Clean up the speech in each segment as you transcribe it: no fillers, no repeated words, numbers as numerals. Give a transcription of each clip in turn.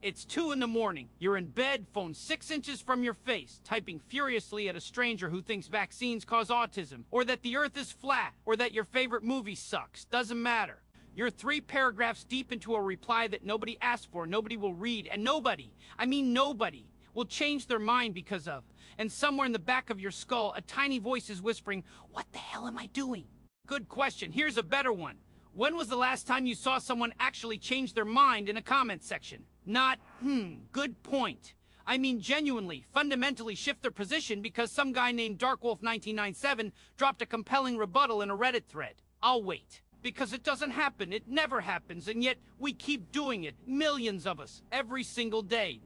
It's 2 in the morning. You're in bed, phone 6 inches from your face, typing furiously at a stranger who thinks vaccines cause autism, or that the earth is flat, or that your favorite movie sucks. Doesn't matter. You're 3 paragraphs deep into a reply that nobody asked for, nobody will read, and nobody, I mean nobody, will change their mind because of. And somewhere in the back of your skull, a tiny voice is whispering, "What the hell am I doing?" Good question. Here's a better one. When was the last time you saw someone actually change their mind in a comment section? Not, good point. I mean genuinely, fundamentally shift their position because some guy named Darkwolf1997 dropped a compelling rebuttal in a Reddit thread. I'll wait. Because it doesn't happen, it never happens, and yet we keep doing it, millions of us, every single day.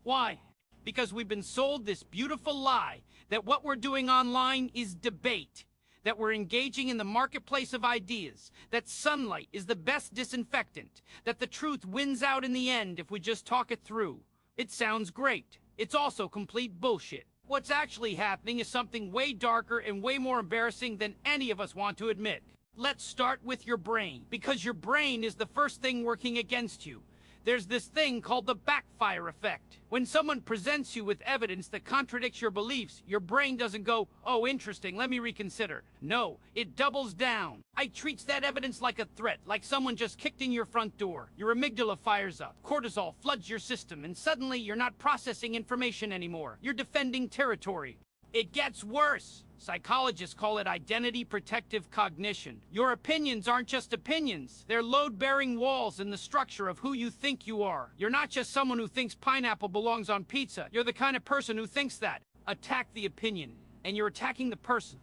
Why? Because we've been sold this beautiful lie that what we're doing online is debate, that we're engaging in the marketplace of ideas, that sunlight is the best disinfectant, that the truth wins out in the end if we just talk it through. It sounds great. It's also complete bullshit. What's actually happening is something way darker and way more embarrassing than any of us want to admit. Let's start with your brain, because your brain is the first thing working against you. There's this thing called the backfire effect. When someone presents you with evidence that contradicts your beliefs, your brain doesn't go, "Oh, interesting, let me reconsider." No, it doubles down. It treats that evidence like a threat, like someone just kicked in your front door. Your amygdala fires up, cortisol floods your system, and suddenly you're not processing information anymore. You're defending territory. It gets worse. Psychologists call it identity protective cognition. Your opinions aren't just opinions. They're load-bearing walls in the structure of who you think you are. You're not just someone who thinks pineapple belongs on pizza. You're the kind of person who thinks that. Attack the opinion, and you're attacking the person.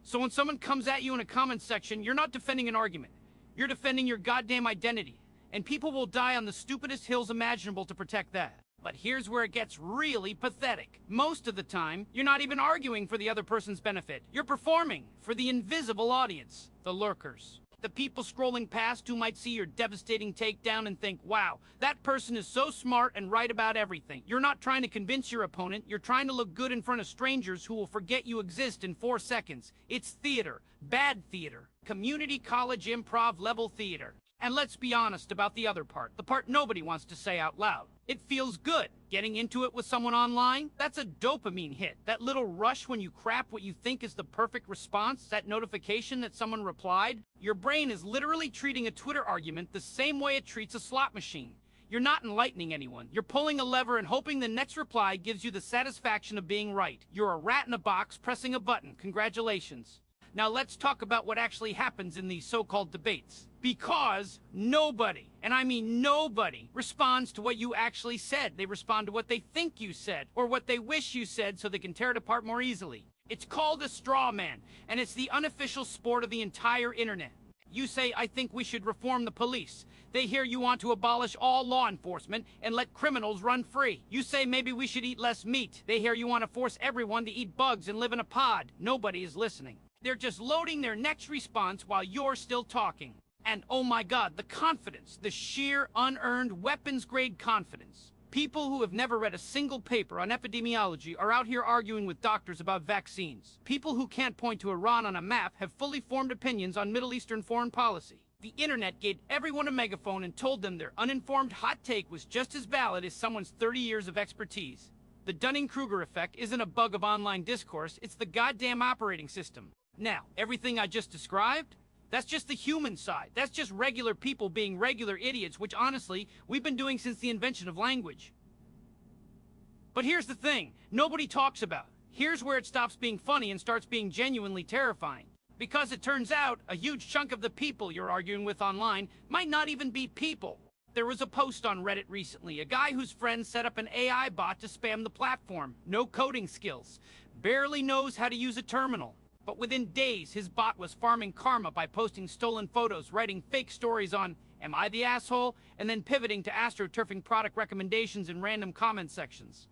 So when someone comes at you in a comment section, you're not defending an argument. You're defending your goddamn identity. And people will die on the stupidest hills imaginable to protect that. But here's where it gets really pathetic. Most of the time, you're not even arguing for the other person's benefit. You're performing for the invisible audience, the lurkers. The people scrolling past who might see your devastating takedown and think, "Wow, that person is so smart and right about everything." You're not trying to convince your opponent. You're trying to look good in front of strangers who will forget you exist in 4 seconds. It's theater. Bad theater. Community college improv level theater. And let's be honest about the other part, the part nobody wants to say out loud. It feels good. Getting into it with someone online, that's a dopamine hit. That little rush when you crap what you think is the perfect response, that notification that someone replied. Your brain is literally treating a Twitter argument the same way it treats a slot machine. You're not enlightening anyone. You're pulling a lever and hoping the next reply gives you the satisfaction of being right. You're a rat in a box pressing a button. Congratulations. Now let's talk about what actually happens in these so-called debates. Because nobody, and I mean nobody, responds to what you actually said. They respond to what they think you said, or what they wish you said so they can tear it apart more easily. It's called a straw man, and it's the unofficial sport of the entire internet. You say, "I think we should reform the police." They hear you want to abolish all law enforcement and let criminals run free. You say maybe we should eat less meat. They hear you want to force everyone to eat bugs and live in a pod. Nobody is listening. They're just loading their next response while you're still talking. And oh my God, the confidence, the sheer, unearned, weapons-grade confidence. People who have never read a single paper on epidemiology are out here arguing with doctors about vaccines. People who can't point to Iran on a map have fully formed opinions on Middle Eastern foreign policy. The internet gave everyone a megaphone and told them their uninformed hot take was just as valid as someone's 30 years of expertise. The Dunning-Kruger effect isn't a bug of online discourse, it's the goddamn operating system. Now, everything I just described? That's just the human side. That's just regular people being regular idiots, which honestly, we've been doing since the invention of language. But here's the thing, nobody talks about. Here's where it stops being funny and starts being genuinely terrifying. Because it turns out, a huge chunk of the people you're arguing with online might not even be people. There was a post on Reddit recently, a guy whose friend set up an AI bot to spam the platform. No coding skills. Barely knows how to use a terminal. But within days, his bot was farming karma by posting stolen photos, writing fake stories on, "Am I the asshole?" and then pivoting to astroturfing product recommendations in random comment sections.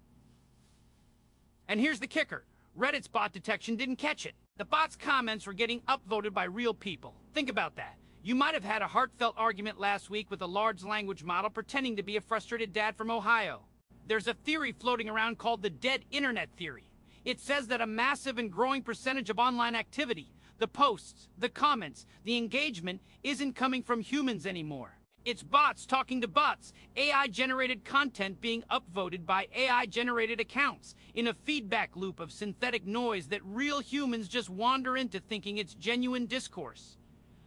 And here's the kicker. Reddit's bot detection didn't catch it. The bot's comments were getting upvoted by real people. Think about that. You might have had a heartfelt argument last week with a large language model pretending to be a frustrated dad from Ohio. There's a theory floating around called the dead internet theory. It says that a massive and growing percentage of online activity, the posts, the comments, the engagement, isn't coming from humans anymore. It's bots talking to bots, AI-generated content being upvoted by AI-generated accounts in a feedback loop of synthetic noise that real humans just wander into thinking it's genuine discourse.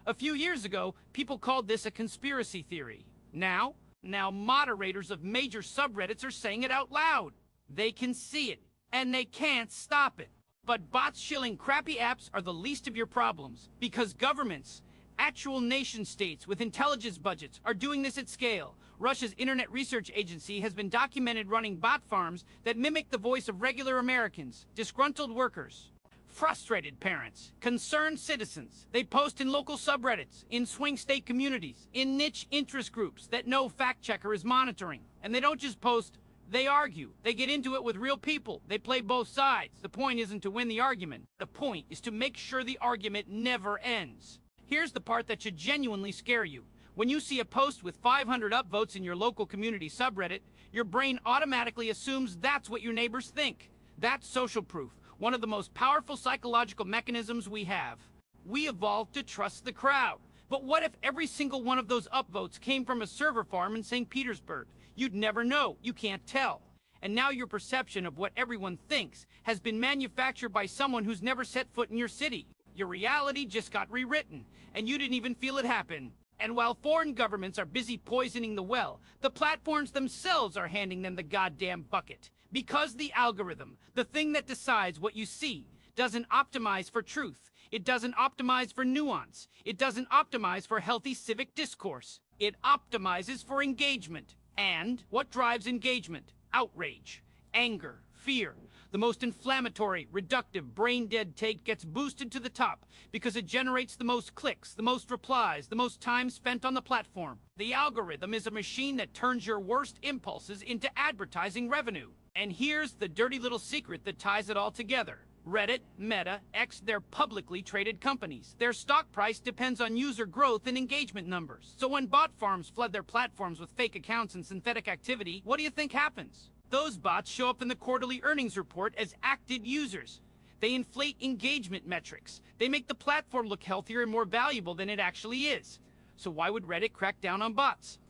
A few years ago, people called this a conspiracy theory. Now moderators of major subreddits are saying it out loud. They can see it, and they can't stop it. But bots shilling crappy apps are the least of your problems, because governments, actual nation-states with intelligence budgets, are doing this at scale. Russia's Internet Research Agency has been documented running bot farms that mimic the voice of regular Americans, disgruntled workers, frustrated parents, concerned citizens. They post in local subreddits, in swing state communities, in niche interest groups that no fact-checker is monitoring. And they don't just post, they argue. They get into it with real people. They play both sides. The point isn't to win the argument. The point is to make sure the argument never ends. Here's the part that should genuinely scare you. When you see a post with 500 upvotes in your local community subreddit, your brain automatically assumes that's what your neighbors think. That's social proof, one of the most powerful psychological mechanisms we have. We evolved to trust the crowd. But what if every single one of those upvotes came from a server farm in St. Petersburg? You'd never know. You can't tell. And now your perception of what everyone thinks has been manufactured by someone who's never set foot in your city. Your reality just got rewritten, and you didn't even feel it happen. And while foreign governments are busy poisoning the well, the platforms themselves are handing them the goddamn bucket. Because the algorithm, the thing that decides what you see, doesn't optimize for truth. It doesn't optimize for nuance. It doesn't optimize for healthy civic discourse. It optimizes for engagement. And what drives engagement? Outrage, anger, fear. The most inflammatory, reductive, brain-dead take gets boosted to the top because it generates the most clicks, the most replies, the most time spent on the platform. The algorithm is a machine that turns your worst impulses into advertising revenue. And here's the dirty little secret that ties it all together. Reddit, Meta, X, they're publicly traded companies. Their stock price depends on user growth and engagement numbers. So when bot farms flood their platforms with fake accounts and synthetic activity, what do you think happens? Those bots show up in the quarterly earnings report as active users. They inflate engagement metrics. They make the platform look healthier and more valuable than it actually is. So why would Reddit crack down on bots?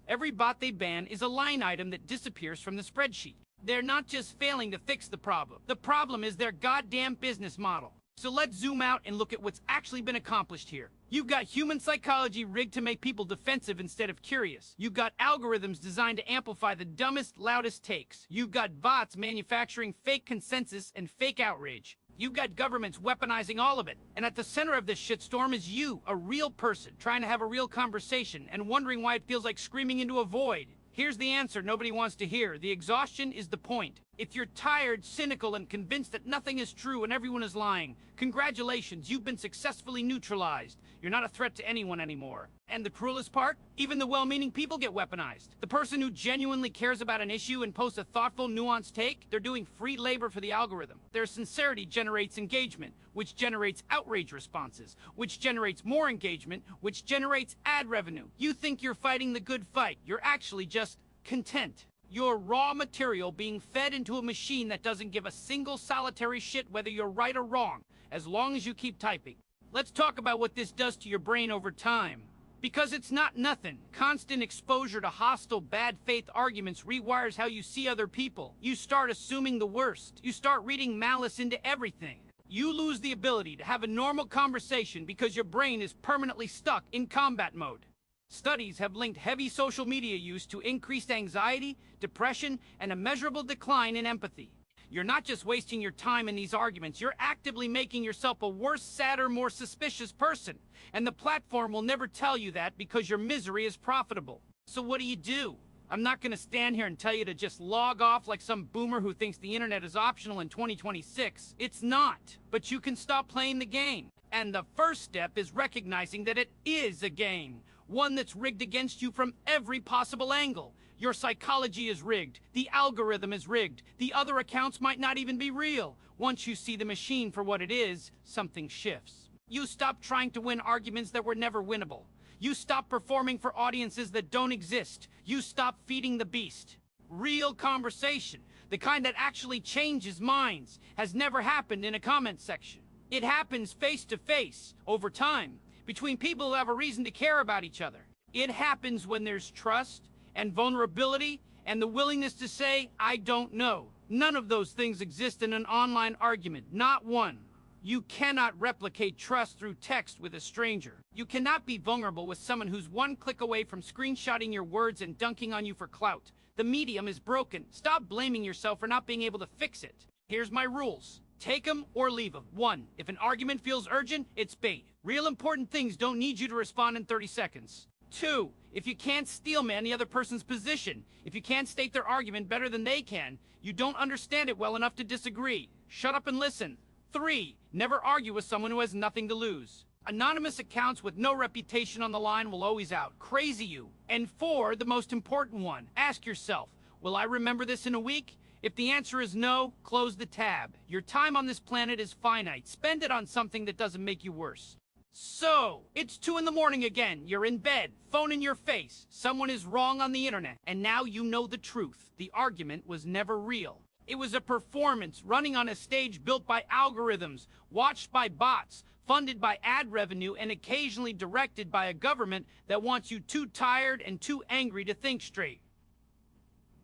Every bot they ban is a line item that disappears from the spreadsheet. They're not just failing to fix the problem is their goddamn business model. So let's zoom out and look at what's actually been accomplished here. You've got human psychology rigged to make people defensive instead of curious. You've got algorithms designed to amplify the dumbest, loudest takes. You've got bots manufacturing fake consensus and fake outrage. You've got governments weaponizing all of it. And at the center of this shitstorm is you, a real person, trying to have a real conversation and wondering why it feels like screaming into a void. Here's the answer nobody wants to hear. The exhaustion is the point. If you're tired, cynical, and convinced that nothing is true and everyone is lying, congratulations, you've been successfully neutralized. You're not a threat to anyone anymore. And the cruelest part? Even the well-meaning people get weaponized. The person who genuinely cares about an issue and posts a thoughtful, nuanced take, they're doing free labor for the algorithm. Their sincerity generates engagement, which generates outrage responses, which generates more engagement, which generates ad revenue. You think you're fighting the good fight. You're actually just content. You're raw material being fed into a machine that doesn't give a single solitary shit whether you're right or wrong, as long as you keep typing. Let's talk about what this does to your brain over time. Because it's not nothing. Constant exposure to hostile, bad faith arguments rewires how you see other people. You start assuming the worst. You start reading malice into everything. You lose the ability to have a normal conversation because your brain is permanently stuck in combat mode. Studies have linked heavy social media use to increased anxiety, depression, and a measurable decline in empathy. You're not just wasting your time in these arguments, you're actively making yourself a worse, sadder, more suspicious person. And the platform will never tell you that because your misery is profitable. So what do? I'm not gonna stand here and tell you to just log off like some boomer who thinks the internet is optional in 2026. It's not. But you can stop playing the game. And the first step is recognizing that it is a game. One that's rigged against you from every possible angle. Your psychology is rigged. The algorithm is rigged. The other accounts might not even be real. Once you see the machine for what it is, something shifts. You stop trying to win arguments that were never winnable. You stop performing for audiences that don't exist. You stop feeding the beast. Real conversation, the kind that actually changes minds, has never happened in a comment section. It happens face to face, over time, between people who have a reason to care about each other. It happens when there's trust and vulnerability and the willingness to say, I don't know. None of those things exist in an online argument, not one. You cannot replicate trust through text with a stranger. You cannot be vulnerable with someone who's one click away from screenshotting your words and dunking on you for clout. The medium is broken. Stop blaming yourself for not being able to fix it. Here's my rules. Take them or leave them. 1. If an argument feels urgent, it's bait. Real important things don't need you to respond in 30 seconds. 2. If you can't steelman the other person's position, if you can't state their argument better than they can, you don't understand it well enough to disagree. Shut up and listen. 3. Never argue with someone who has nothing to lose. Anonymous accounts with no reputation on the line will always out. Crazy you. And 4, the most important one. Ask yourself, will I remember this in a week? If the answer is no, close the tab. Your time on this planet is finite. Spend it on something that doesn't make you worse. So, it's 2 in the morning again. You're in bed, phone in your face. Someone is wrong on the internet, and now you know the truth. The argument was never real. It was a performance running on a stage built by algorithms, watched by bots, funded by ad revenue, and occasionally directed by a government that wants you too tired and too angry to think straight.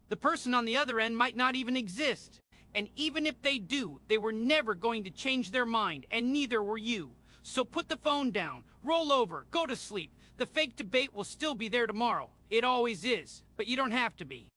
The person on the other end might not even exist. And even if they do, they were never going to change their mind, and neither were you. So put the phone down, roll over, go to sleep. The fake debate will still be there tomorrow. It always is, but you don't have to be.